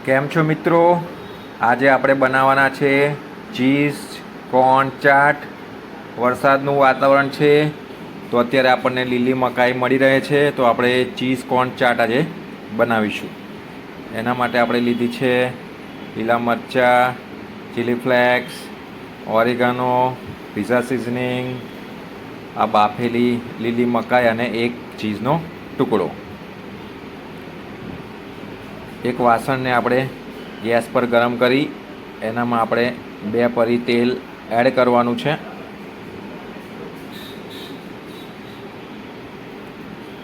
કેમ છો મિત્રો? આજે આપણે બનાવવાના છે ચીઝ કોર્ન ચાટ. વરસાદનું વાતાવરણ છે તો અત્યારે આપણને લીલી મકાઈ મળી રહે છે, તો આપણે ચીઝ કોર્ન ચાટ આજે બનાવીશું. એના માટે આપણે લીધી છે લીલા મરચાં, ચીલી ફ્લેક્સ, ઓરિગાનો, પિઝા સિઝનિંગ, આ બાફેલી લીલી મકાઈ અને એક ચીઝનો ટુકડો. એક વાસણને આપણે ગેસ પર ગરમ કરી એનામાં આપણે 2 પરી તેલ એડ કરવાનું છે.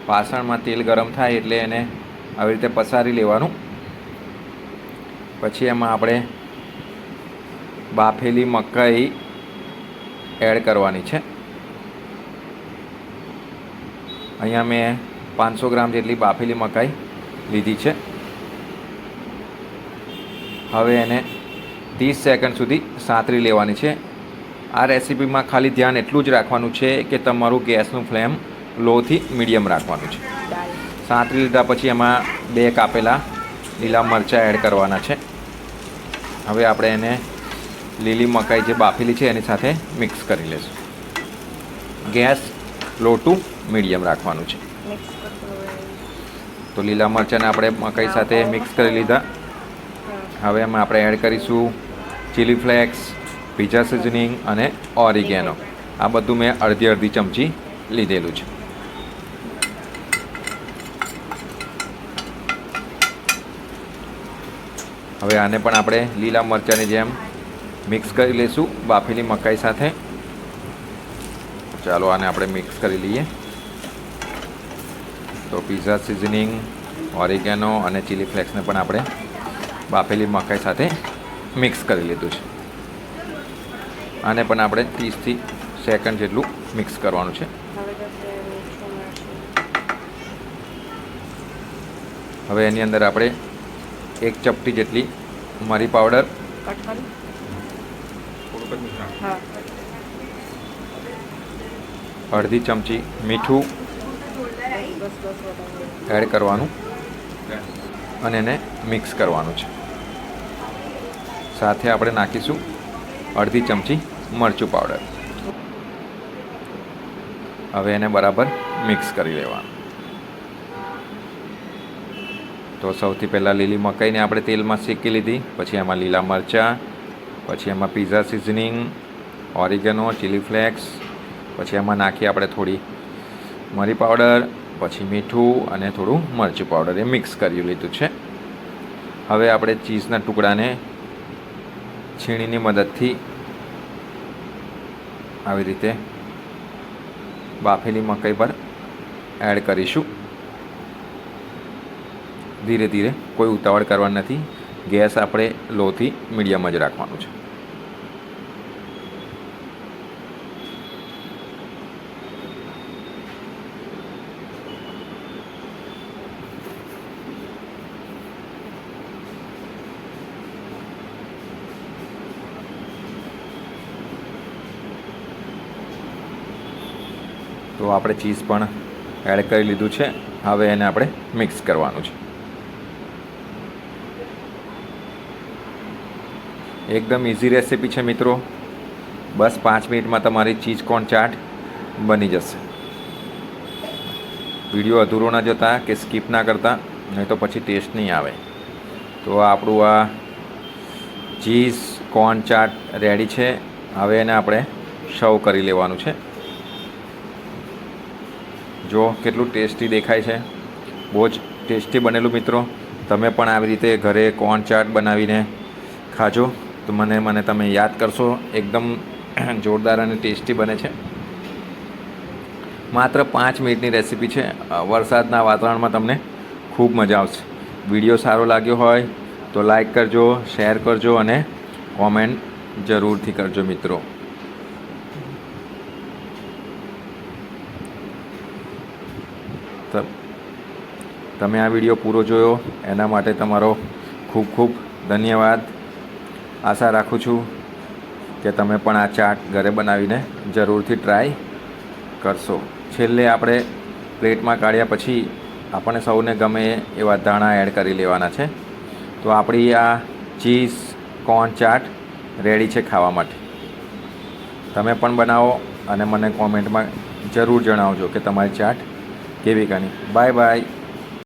વાસણમાં તેલ ગરમ થાય એટલે એને આવી રીતે પસારી લેવાનું. પછી એમાં આપણે બાફેલી મકાઈ એડ કરવાની છે. અહીંયા મેં 500 ગ્રામ જેટલી બાફેલી મકાઈ લીધી છે. હવે એને 30 સેકન્ડ સુધી સાંતળી લેવાની છે. આ રેસીપીમાં ખાલી ધ્યાન એટલું જ રાખવાનું છે કે તમારું ગેસનું ફ્લેમ લોથી મીડિયમ રાખવાનું છે. સાંતળી લીધા પછી એમાં 2 કાપેલા લીલા મરચાં એડ કરવાના છે. હવે આપણે એને લીલી મકાઈ જે બાફેલી છે એની સાથે મિક્સ કરી લઈશું. ગેસ લો ટુ મીડિયમ રાખવાનું છે. તો લીલા મરચાંને આપણે મકાઈ સાથે મિક્સ કરી લીધા. હવે એમાં આપણે એડ કરીશું ચીલી ફ્લેક્સ, પિઝા સિઝનિંગ અને ઓરિગેનો. આ બધું મેં અડધી ચમચી લીધેલું છે. હવે આને પણ આપણે લીલા મરચાંની જેમ મિક્સ કરી લઈશું બાફેલી મકાઈ સાથે. ચાલો આને આપણે મિક્સ કરી લઈએ. તો પિઝા સિઝનિંગ, ઓરિગેનો અને ચીલી ફ્લેક્સને પણ આપણે બાફેલી મકાઈ સાથે મિક્સ કરી લીધું છે. આને પણ આપણે 30 સેકન્ડ જેટલું મિક્સ કરવાનું છે. હવે એની અંદર આપણે 1 ચપટી જેટલી મરી પાવડર, અડધી ચમચી મીઠું એડ કરવાનું અને એને મિક્સ કરવાનું છે. સાથે આપણે નાખીશું અડધી ચમચી મરચું પાવડર. હવે એને બરાબર મિક્સ કરી લેવાનું. તો સૌથી પહેલાં લીલી મકાઈને આપણે તેલમાં શેકી લીધી, પછી એમાં લીલા મરચાં, પછી એમાં pizza seasoning, oregano, chilli flakes, પછી એમાં નાખી આપણે થોડી મરી પાવડર, પછી મીઠું અને થોડું મરચું પાવડર એ મિક્સ કરી લીધું છે. હવે આપણે ચીઝના ટુકડાને છીણીની મદદથી આવી રીતે બાફેલી મકાઈ પર એડ કરીશું. ધીરે ધીરે, કોઈ ઉતાવળ કરવાની નથી. ગેસ આપણે લોથી મીડિયમ જ રાખવાનું છે. તો આપણે ચીઝ પણ એડ કરી લીધું છે. હવે એને આપણે મિક્સ કરવાનું છે. એકદમ ઇઝી રેસીપી છે મિત્રો. બસ 5 મિનિટમાં તમારી ચીઝ કોર્ન ચાટ બની જશે. વિડીયો અધૂરો ના જોતા કે સ્કીપ ના કરતા, નહીં તો પછી ટેસ્ટ નહીં આવે. તો આપણું આ ચીઝ કોર્ન ચાટ રેડી છે. હવે એને આપણે સર્વ કરી લેવાનું છે. જો કેટલું ટેસ્ટી દેખાય છે. બહુ જ ટેસ્ટી બનેલું મિત્રો. તમે પણ આવી રીતે ઘરે કોર્ન ચાટ બનાવીને ખાજો તો મને તમે યાદ કરશો. એકદમ જોરદાર અને ટેસ્ટી બને છે. માત્ર 5 મિનિટની રેસીપી છે. વરસાદના વાતાવરણમાં તમને ખૂબ મજા આવશે. વિડીયો સારો લાગ્યો હોય તો લાઈક કરજો, શેર કરજો અને કોમેન્ટ જરૂરથી કરજો મિત્રો. તમે આ વિડીયો પૂરો જોયો એના માટે તમારો ખૂબ ખૂબ ધન્યવાદ. આશા રાખું છું કે તમે પણ આ ચાટ ઘરે બનાવીને જરૂરથી ટ્રાય કરશો. છેલ્લે આપણે પ્લેટમાં કાઢ્યા પછી આપણને સૌને ગમે એવા ધાણા એડ કરી લેવાના છે. તો આપણી આ ચીઝ કોર્ન ચાટ રેડી છે ખાવા માટે. તમે પણ બનાવો અને મને કોમેન્ટમાં જરૂર જણાવજો કે તમારી ચાટ કેવી બની. Bye bye.